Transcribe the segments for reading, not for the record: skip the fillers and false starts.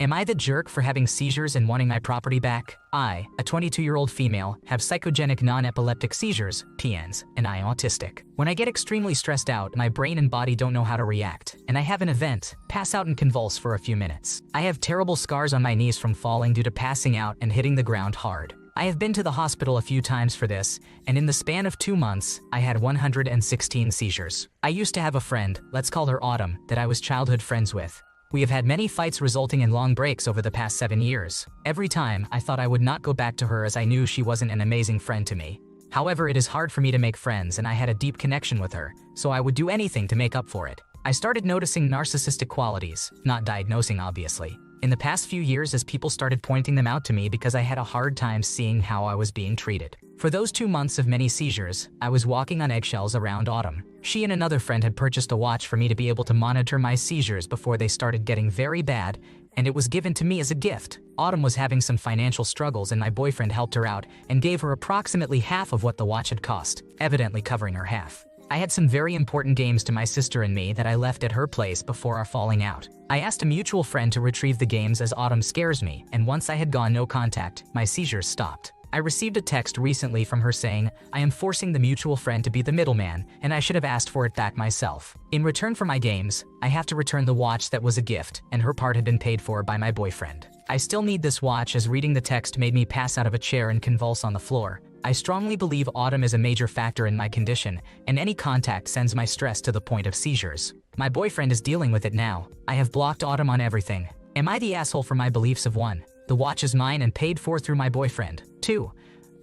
Am I the jerk for having seizures and wanting my property back? I, a 22-year-old female, have psychogenic non-epileptic seizures, PNs, and I am autistic. When I get extremely stressed out, my brain and body don't know how to react, and I have an event, pass out and convulse for a few minutes. I have terrible scars on my knees from falling due to passing out and hitting the ground hard. I have been to the hospital a few times for this, and in the span of 2 months, I had 116 seizures. I used to have a friend, let's call her Autumn, that I was childhood friends with. We have had many fights resulting in long breaks over the past 7 years. Every time, I thought I would not go back to her as I knew she wasn't an amazing friend to me. However, it is hard for me to make friends and I had a deep connection with her, so I would do anything to make up for it. I started noticing narcissistic qualities, not diagnosing obviously, in the past few years as people started pointing them out to me because I had a hard time seeing how I was being treated. For those 2 months of many seizures, I was walking on eggshells around Autumn. She and another friend had purchased a watch for me to be able to monitor my seizures before they started getting very bad, and it was given to me as a gift. Autumn was having some financial struggles and my boyfriend helped her out and gave her approximately half of what the watch had cost, evidently covering her half. I had some very important games to my sister and me that I left at her place before our falling out. I asked a mutual friend to retrieve the games as Autumn scares me, and once I had gone no contact, my seizures stopped. I received a text recently from her saying, I am forcing the mutual friend to be the middleman, and I should have asked for it back myself. In return for my games, I have to return the watch that was a gift, and her part had been paid for by my boyfriend. I still need this watch as reading the text made me pass out of a chair and convulse on the floor. I strongly believe Autumn is a major factor in my condition, and any contact sends my stress to the point of seizures. My boyfriend is dealing with it now. I have blocked Autumn on everything. Am I the asshole for my beliefs of 1. The watch is mine and paid for through my boyfriend. 2.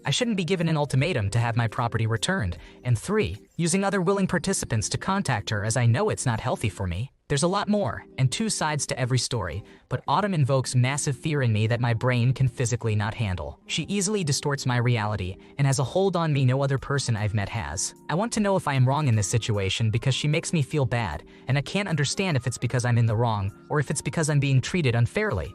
I shouldn't be given an ultimatum to have my property returned. And 3. Using other willing participants to contact her as I know it's not healthy for me. There's a lot more, and 2 sides to every story, but Autumn invokes massive fear in me that my brain can physically not handle. She easily distorts my reality, and has a hold on me no other person I've met has. I want to know if I am wrong in this situation because she makes me feel bad, and I can't understand if it's because I'm in the wrong, or if it's because I'm being treated unfairly.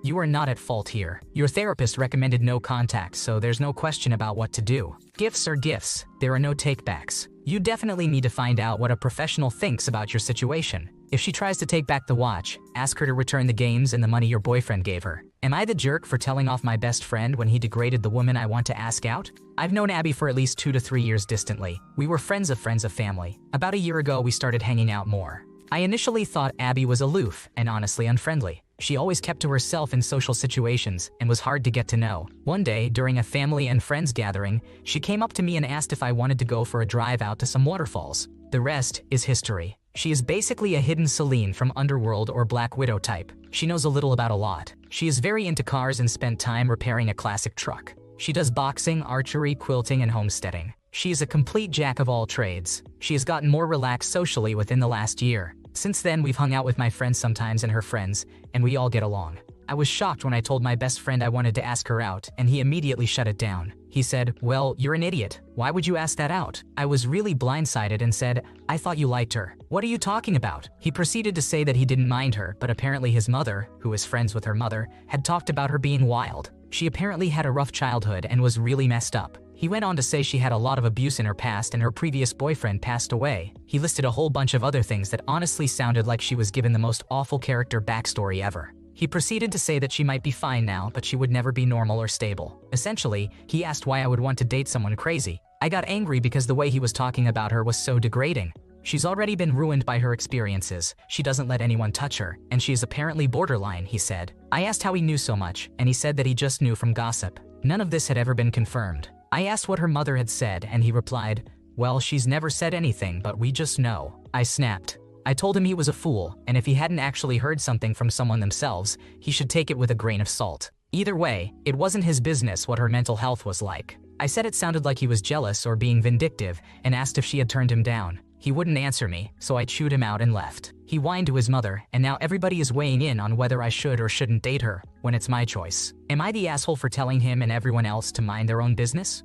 You are not at fault here. Your therapist recommended no contact, so there's no question about what to do. Gifts are gifts. There are no takebacks. You definitely need to find out what a professional thinks about your situation. If she tries to take back the watch, ask her to return the games and the money your boyfriend gave her. Am I the jerk for telling off my best friend when he degraded the woman I want to ask out? I've known Abby for at least 2 to 3 years distantly. We were friends of family. About a year ago, we started hanging out more. I initially thought Abby was aloof and honestly unfriendly. She always kept to herself in social situations and was hard to get to know. One day, during a family and friends gathering, she came up to me and asked if I wanted to go for a drive out to some waterfalls. The rest is history. She is basically a hidden Celine from Underworld or Black Widow type. She knows a little about a lot. She is very into cars and spent time repairing a classic truck. She does boxing, archery, quilting, and homesteading. She is a complete jack of all trades. She has gotten more relaxed socially within the last year. Since then, we've hung out with my friends sometimes and her friends, and we all get along. I was shocked when I told my best friend I wanted to ask her out, and he immediately shut it down. He said, "Well, you're an idiot. Why would you ask that out?" I was really blindsided and said, "I thought you liked her. What are you talking about?" He proceeded to say that he didn't mind her, but apparently his mother, who is friends with her mother, had talked about her being wild. She apparently had a rough childhood and was really messed up. He went on to say she had a lot of abuse in her past and her previous boyfriend passed away. He listed a whole bunch of other things that honestly sounded like she was given the most awful character backstory ever. He proceeded to say that she might be fine now, but she would never be normal or stable. Essentially, he asked why I would want to date someone crazy. I got angry because the way he was talking about her was so degrading. She's already been ruined by her experiences, she doesn't let anyone touch her, and she is apparently borderline, he said. I asked how he knew so much, and he said that he just knew from gossip. None of this had ever been confirmed. I asked what her mother had said, and he replied, "Well, she's never said anything, but we just know." I snapped. I told him he was a fool, and if he hadn't actually heard something from someone themselves, he should take it with a grain of salt. Either way, it wasn't his business what her mental health was like. I said it sounded like he was jealous or being vindictive, and asked if she had turned him down. He wouldn't answer me, so I chewed him out and left. He whined to his mother, and now everybody is weighing in on whether I should or shouldn't date her, when it's my choice. Am I the asshole for telling him and everyone else to mind their own business?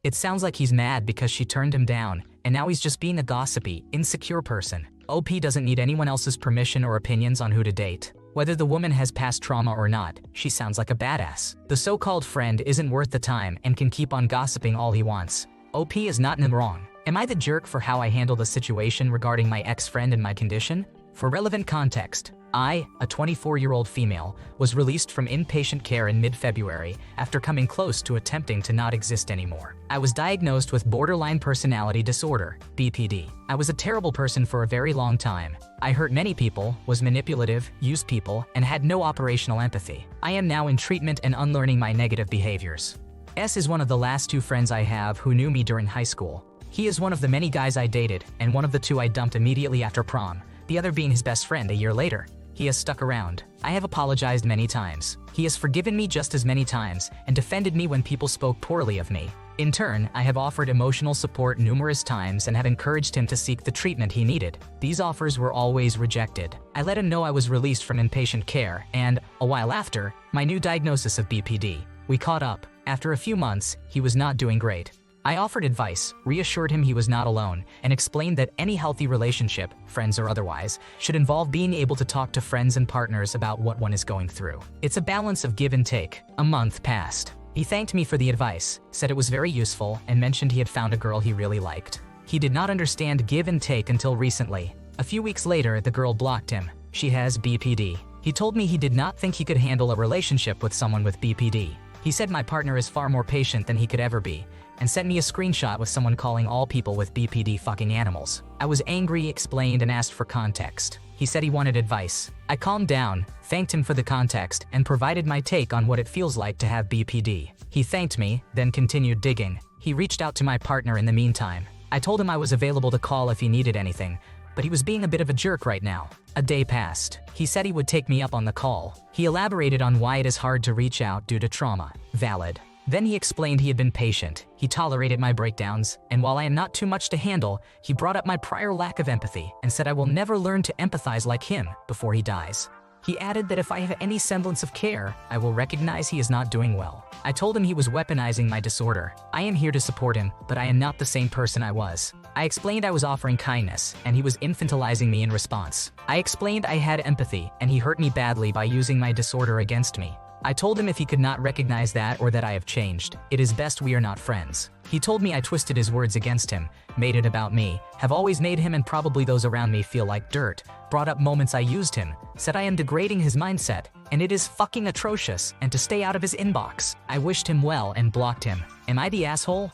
It sounds like he's mad because she turned him down, and now he's just being a gossipy, insecure person. OP doesn't need anyone else's permission or opinions on who to date. Whether the woman has past trauma or not, she sounds like a badass. The so-called friend isn't worth the time and can keep on gossiping all he wants. OP is not in the wrong. Am I the jerk for how I handle the situation regarding my ex-friend and my condition? For relevant context, I, a 24-year-old female, was released from inpatient care in mid-February after coming close to attempting to not exist anymore. I was diagnosed with borderline personality disorder, BPD. I was a terrible person for a very long time. I hurt many people, was manipulative, used people, and had no operational empathy. I am now in treatment and unlearning my negative behaviors. S is one of the last 2 friends I have who knew me during high school. He is one of the many guys I dated, and one of the 2 I dumped immediately after prom, the other being his best friend a year later. He has stuck around. I have apologized many times. He has forgiven me just as many times and defended me when people spoke poorly of me. In turn, I have offered emotional support numerous times and have encouraged him to seek the treatment he needed. These offers were always rejected. I let him know I was released from inpatient care and, a while after, my new diagnosis of BPD. We caught up. After a few months, he was not doing great. I offered advice, reassured him he was not alone, and explained that any healthy relationship, friends or otherwise, should involve being able to talk to friends and partners about what one is going through. It's a balance of give and take. A month passed. He thanked me for the advice, said it was very useful, and mentioned he had found a girl he really liked. He did not understand give and take until recently. A few weeks later, the girl blocked him. She has BPD. He told me he did not think he could handle a relationship with someone with BPD. He said my partner is far more patient than he could ever be, and sent me a screenshot with someone calling all people with BPD fucking animals. I was angry, explained, and asked for context. He said he wanted advice. I calmed down, thanked him for the context, and provided my take on what it feels like to have BPD. He thanked me, then continued digging. He reached out to my partner in the meantime. I told him I was available to call if he needed anything, but he was being a bit of a jerk right now. A day passed. He said he would take me up on the call. He elaborated on why it is hard to reach out due to trauma. Valid. Then he explained he had been patient, he tolerated my breakdowns, and while I am not too much to handle, he brought up my prior lack of empathy and said I will never learn to empathize like him before he dies. He added that if I have any semblance of care, I will recognize he is not doing well. I told him he was weaponizing my disorder. I am here to support him, but I am not the same person I was. I explained I was offering kindness, and he was infantilizing me in response. I explained I had empathy, and he hurt me badly by using my disorder against me. I told him if he could not recognize that or that I have changed, it is best we are not friends. He told me I twisted his words against him, made it about me, have always made him and probably those around me feel like dirt, brought up moments I used him, said I am degrading his mindset, and it is fucking atrocious, and to stay out of his inbox. I wished him well and blocked him. Am I the asshole?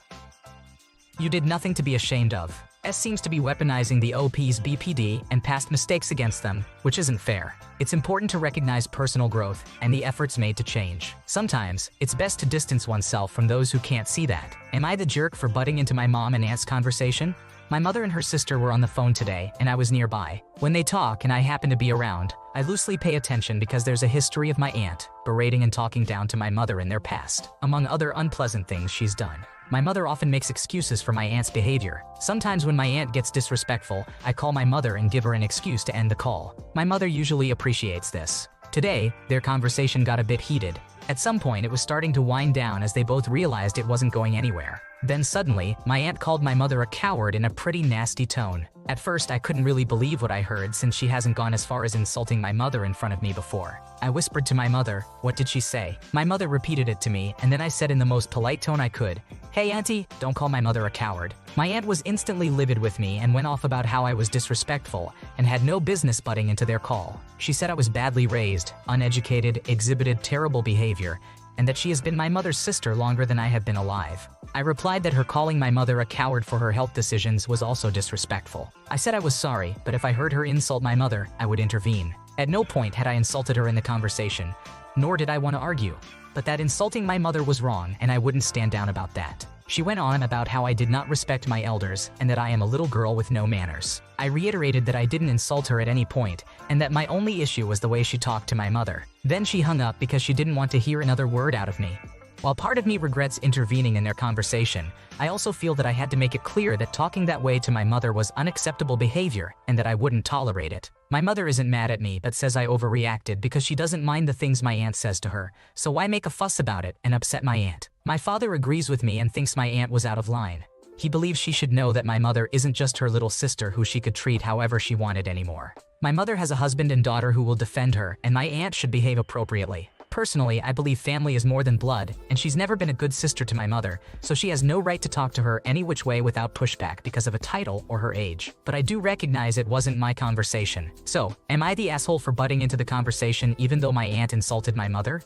You did nothing to be ashamed of. S seems to be weaponizing the OP's BPD and past mistakes against them, which isn't fair. It's important to recognize personal growth and the efforts made to change. Sometimes, it's best to distance oneself from those who can't see that. Am I the jerk for butting into my mom and aunt's conversation? My mother and her sister were on the phone today, and I was nearby. When they talk and I happen to be around, I loosely pay attention because there's a history of my aunt berating and talking down to my mother in their past, among other unpleasant things she's done. My mother often makes excuses for my aunt's behavior. Sometimes when my aunt gets disrespectful, I call my mother and give her an excuse to end the call. My mother usually appreciates this. Today, their conversation got a bit heated. At some point, it was starting to wind down as they both realized it wasn't going anywhere. Then suddenly, my aunt called my mother a coward in a pretty nasty tone. At first, I couldn't really believe what I heard since she hasn't gone as far as insulting my mother in front of me before. I whispered to my mother, "What did she say?" My mother repeated it to me, and then I said in the most polite tone I could, "Hey auntie, don't call my mother a coward." My aunt was instantly livid with me and went off about how I was disrespectful and had no business butting into their call. She said I was badly raised, uneducated, exhibited terrible behavior, and that she has been my mother's sister longer than I have been alive. I replied that her calling my mother a coward for her health decisions was also disrespectful. I said I was sorry, but if I heard her insult my mother, I would intervene. At no point had I insulted her in the conversation, nor did I want to argue, but that insulting my mother was wrong and I wouldn't stand down about that. She went on about how I did not respect my elders and that I am a little girl with no manners. I reiterated that I didn't insult her at any point and that my only issue was the way she talked to my mother. Then she hung up because she didn't want to hear another word out of me. While part of me regrets intervening in their conversation, I also feel that I had to make it clear that talking that way to my mother was unacceptable behavior and that I wouldn't tolerate it. My mother isn't mad at me but says I overreacted because she doesn't mind the things my aunt says to her, so why make a fuss about it and upset my aunt? My father agrees with me and thinks my aunt was out of line. He believes she should know that my mother isn't just her little sister who she could treat however she wanted anymore. My mother has a husband and daughter who will defend her, and my aunt should behave appropriately. Personally, I believe family is more than blood, and she's never been a good sister to my mother, so she has no right to talk to her any which way without pushback because of a title or her age. But I do recognize it wasn't my conversation. So, am I the asshole for butting into the conversation even though my aunt insulted my mother?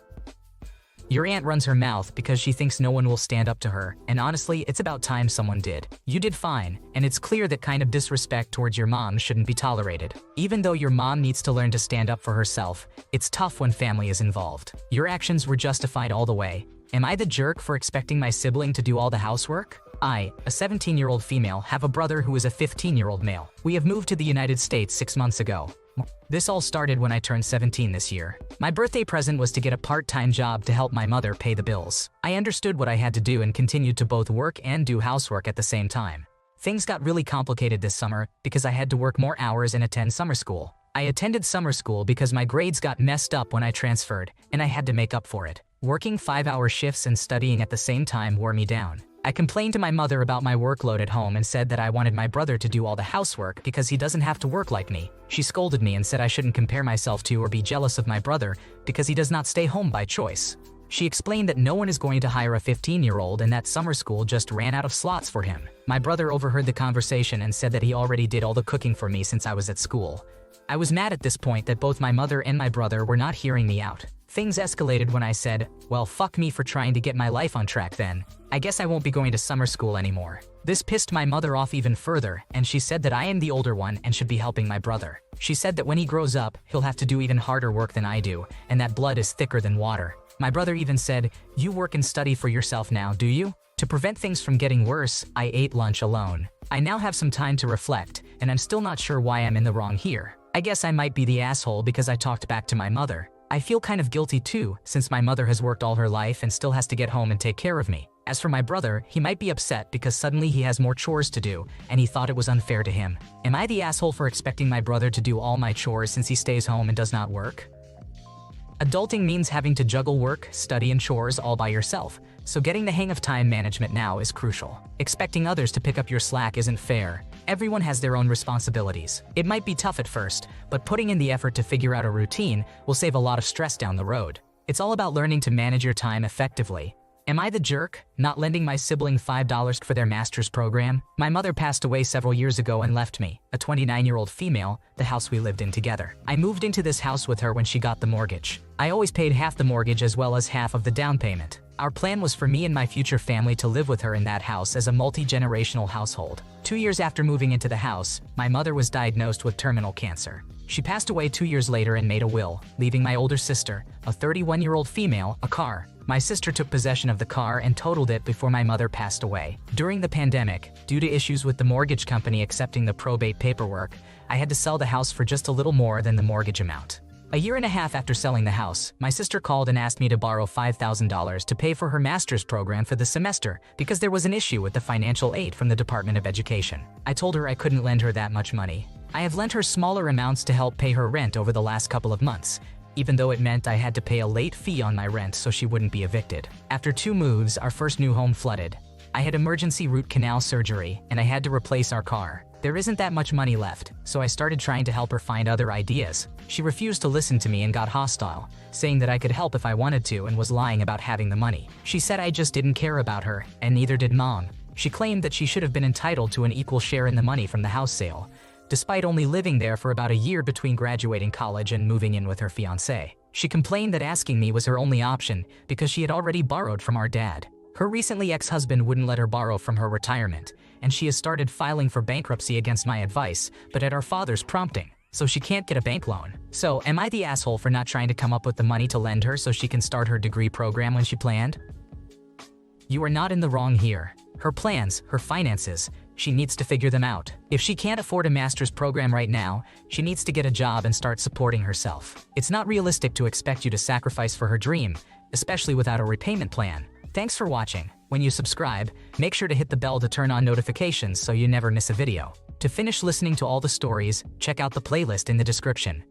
Your aunt runs her mouth because she thinks no one will stand up to her, and honestly, it's about time someone did. You did fine, and it's clear that kind of disrespect towards your mom shouldn't be tolerated. Even though your mom needs to learn to stand up for herself, it's tough when family is involved. Your actions were justified all the way. Am I the jerk for expecting my sibling to do all the housework? I, a 17-year-old female, have a brother who is a 15-year-old male. We have moved to the United States 6 months ago. This all started when I turned 17 this year. My birthday present was to get a part-time job to help my mother pay the bills. I understood what I had to do and continued to both work and do housework at the same time. Things got really complicated this summer because I had to work more hours and attend summer school. I attended summer school because my grades got messed up when I transferred, and I had to make up for it. Working 5-hour shifts and studying at the same time wore me down. I complained to my mother about my workload at home and said that I wanted my brother to do all the housework because he doesn't have to work like me. She scolded me and said I shouldn't compare myself to or be jealous of my brother because he does not stay home by choice. She explained that no one is going to hire a 15-year-old and that summer school just ran out of slots for him. My brother overheard the conversation and said that he already did all the cooking for me since I was at school. I was mad at this point that both my mother and my brother were not hearing me out. Things escalated when I said, well, fuck me for trying to get my life on track then. I guess I won't be going to summer school anymore. This pissed my mother off even further, and she said that I am the older one and should be helping my brother. She said that when he grows up, he'll have to do even harder work than I do, and that blood is thicker than water. My brother even said, you work and study for yourself now, do you? To prevent things from getting worse, I ate lunch alone. I now have some time to reflect, and I'm still not sure why I'm in the wrong here. I guess I might be the asshole because I talked back to my mother. I feel kind of guilty too, since my mother has worked all her life and still has to get home and take care of me. As for my brother, he might be upset because suddenly he has more chores to do, and he thought it was unfair to him. Am I the asshole for expecting my brother to do all my chores since he stays home and does not work? Adulting means having to juggle work, study, and chores all by yourself, so getting the hang of time management now is crucial. Expecting others to pick up your slack isn't fair. Everyone has their own responsibilities. It might be tough at first, but putting in the effort to figure out a routine will save a lot of stress down the road. It's all about learning to manage your time effectively. Am I the jerk, not lending my sibling $5 for their master's program? My mother passed away several years ago and left me, a 29-year-old female, the house we lived in together. I moved into this house with her when she got the mortgage. I always paid half the mortgage as well as half of the down payment. Our plan was for me and my future family to live with her in that house as a multi-generational household. 2 years after moving into the house, my mother was diagnosed with terminal cancer. She passed away 2 years later and made a will, leaving my older sister, a 31-year-old female, a car. My sister took possession of the car and totaled it before my mother passed away. During the pandemic, due to issues with the mortgage company accepting the probate paperwork, I had to sell the house for just a little more than the mortgage amount. A year and a half after selling the house, my sister called and asked me to borrow $5,000 to pay for her master's program for the semester because there was an issue with the financial aid from the Department of Education. I told her I couldn't lend her that much money. I have lent her smaller amounts to help pay her rent over the last couple of months, even though it meant I had to pay a late fee on my rent so she wouldn't be evicted. After 2 moves, our first new home flooded. I had emergency root canal surgery, and I had to replace our car. There isn't that much money left, so I started trying to help her find other ideas. She refused to listen to me and got hostile, saying that I could help if I wanted to and was lying about having the money. She said I just didn't care about her, and neither did Mom. She claimed that she should have been entitled to an equal share in the money from the house sale, despite only living there for about a year between graduating college and moving in with her fiancé. She complained that asking me was her only option because she had already borrowed from our dad. Her recently ex-husband wouldn't let her borrow from her retirement, and she has started filing for bankruptcy against my advice, but at our father's prompting, so she can't get a bank loan. So, am I the asshole for not trying to come up with the money to lend her so she can start her degree program when she planned? You are not in the wrong here. Her plans, her finances, she needs to figure them out. If she can't afford a master's program right now, she needs to get a job and start supporting herself. It's not realistic to expect you to sacrifice for her dream, especially without a repayment plan. Thanks for watching. When you subscribe, make sure to hit the bell to turn on notifications so you never miss a video. To finish listening to all the stories, check out the playlist in the description.